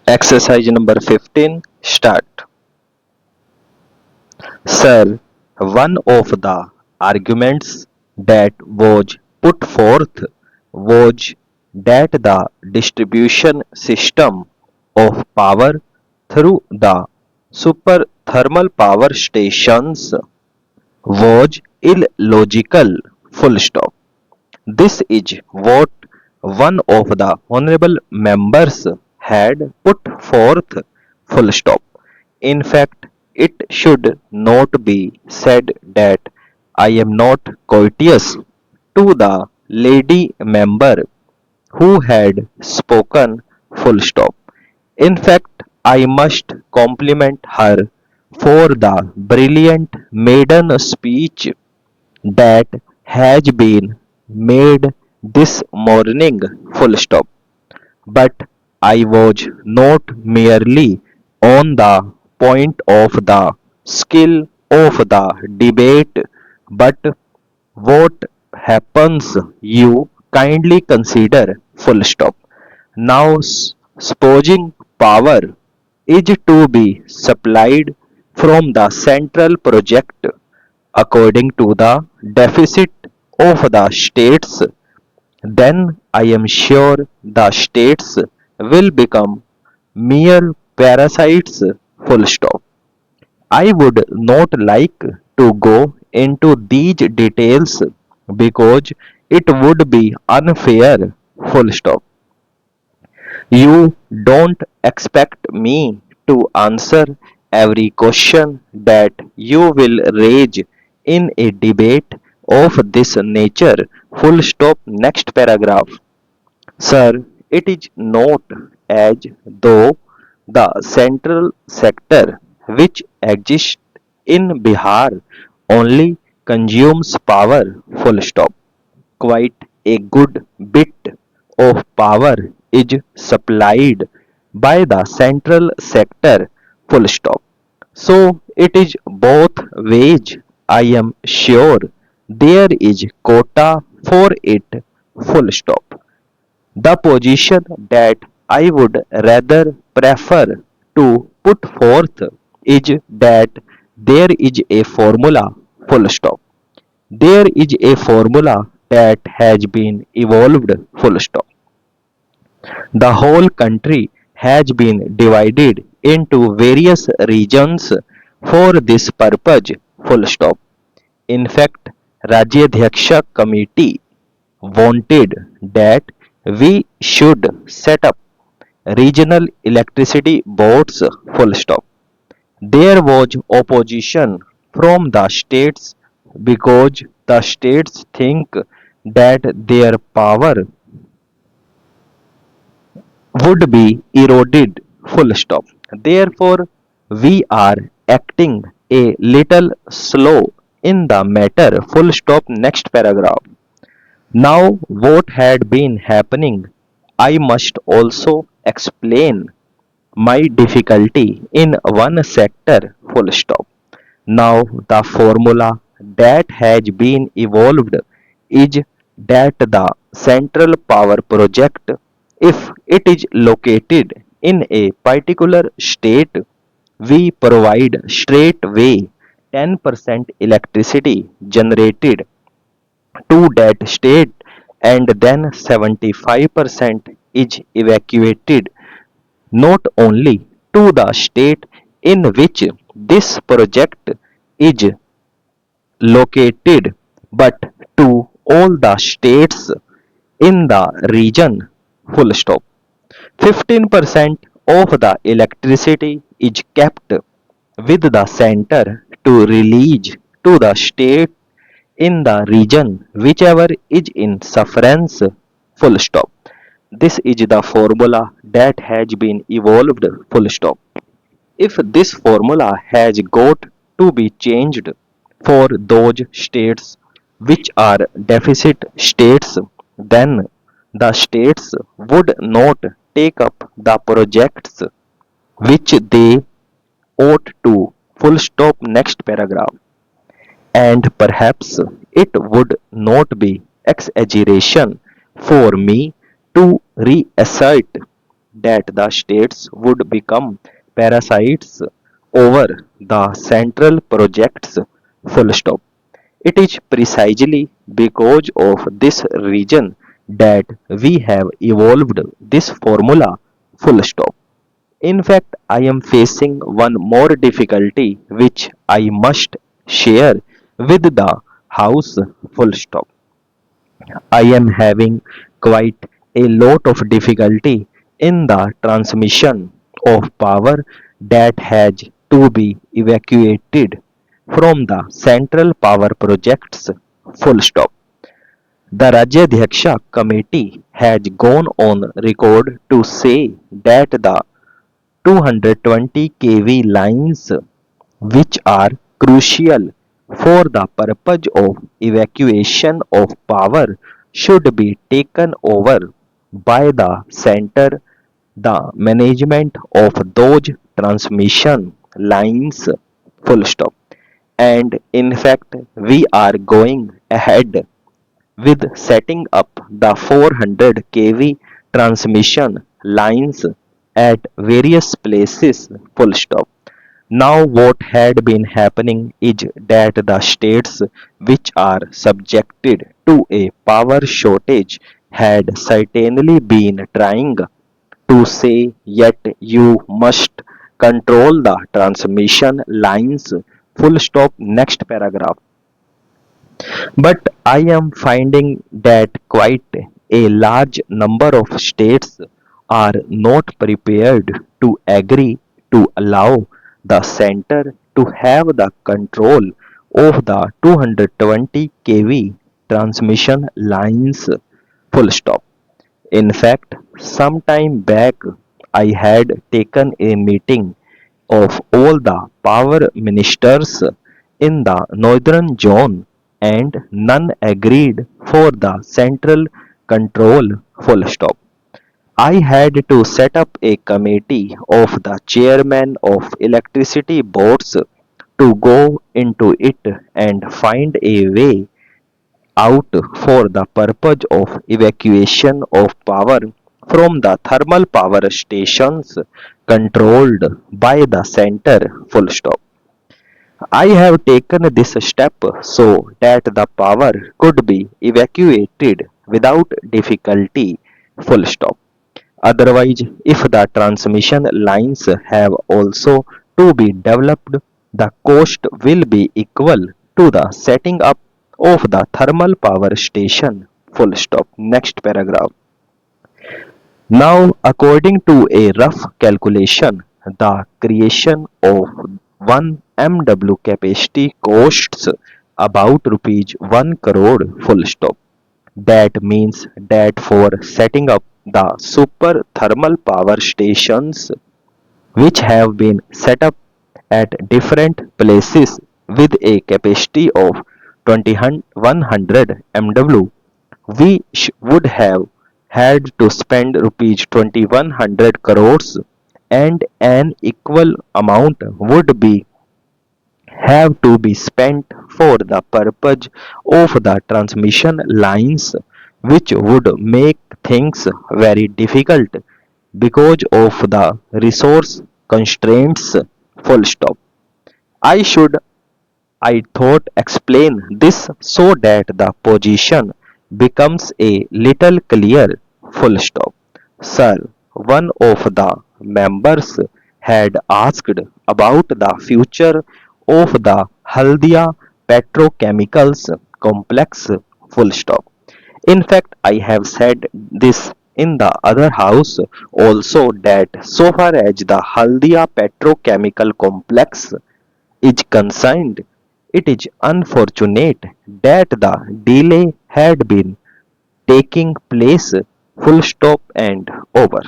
Exercise number 15. Start. Sir, one of the arguments that was put forth was that the distribution system of power through the superthermal power stations was illogical. Full stop. This is what one of the honorable members had put forth. Full stop. In fact, it should not be said that I am not courteous to the lady member who had spoken. Full stop. In fact, I must compliment her for the brilliant maiden speech that has been made this morning. Full stop. But I was not merely on the point of the skill of the debate, but what happens you kindly consider. Full stop. Now, supposing power is to be supplied from the central project according to the deficit of the states, then I am sure the states will become mere parasites. Full stop. I would not like to go into these details because it would be unfair. Full stop. You don't expect me to answer every question that you will raise in a debate of this nature. Full stop. Next paragraph. Sir, it is not as though the central sector which exists in Bihar only consumes power. Full stop. Quite a good bit of power is supplied by the central sector. Full stop. So it is both ways. I am sure there is quota for it. Full stop. The position that I would rather prefer to put forth is that there is a formula. Full stop. There is a formula that has been evolved. Full stop. The whole country has been divided into various regions for this purpose. Full stop. In fact, Rajyadhyaksha committee wanted that we should set up regional electricity boards. Full stop. There was opposition from the states because the states think that their power would be eroded. Full stop. Therefore, we are acting a little slow in the matter. Full stop. Next paragraph. Now, what had been happening, I must also explain my difficulty in one sector. Full stop. Now, the formula that has been evolved is that the central power project, if it is located in a particular state, we provide straightway 10% electricity generated to that state, and then 75% is evacuated not only to the state in which this project is located but to all the states in the region. Full stop. 15% of the electricity is kept with the center to release to the state in the region whichever is in sufferance. Full stop. This is the formula that has been evolved. Full stop. If this formula has got to be changed for those states which are deficit states, then the states would not take up the projects which they ought to. Full stop. Next paragraph. And perhaps it would not be exaggeration for me to reassert that the states would become parasites over the central projects. Full stop. It is precisely because of this reason that we have evolved this formula. Full stop. In fact, I am facing one more difficulty which I must share with the house. Full stop. I am having quite a lot of difficulty in the transmission of power that has to be evacuated from the central power projects. Full stop. The Rajyadhyaksha committee has gone on record to say that the 220 kV lines, which are crucial for the purpose of evacuation of power, should be taken over by the center. The management of those transmission lines. Full stop. And in fact, we are going ahead with setting up the 400 kV transmission lines at various places. Full stop. Now, what had been happening is that the states which are subjected to a power shortage had certainly been trying to say, yet you must control the transmission lines. Full stop. Next paragraph. But I am finding that quite a large number of states are not prepared to agree to allow the center to have the control of the 220 kV transmission lines. Full stop. In fact, some time back I had taken a meeting of all the power ministers in the northern zone and none agreed for the central control. Full stop. I had to set up a committee of the chairman of electricity boards to go into it and find a way out for the purpose of evacuation of power from the thermal power stations controlled by the center. Full stop. I have taken this step so that the power could be evacuated without difficulty. Full stop. Otherwise, if the transmission lines have also to be developed, the cost will be equal to the setting up of the thermal power station. Full stop. Next paragraph. Now, according to a rough calculation, the creation of 1 MW capacity costs about rupees 1 crore. Full stop. That means that for setting up the super thermal power stations which have been set up at different places with a capacity of 2100 MW, we would have had to spend rupees 2100 crores and an equal amount would be have to be spent for the purpose of the transmission lines, which would make things very difficult because of the resource constraints. Full stop. I should, I thought, explain this so that the position becomes a little clear. Full stop. Sir, one of the members had asked about the future of the Haldia petrochemicals complex. Full stop. In fact, I have said this in the other house also that so far as the Haldia petrochemical complex is concerned, it is unfortunate that the delay had been taking place. Full stop and over.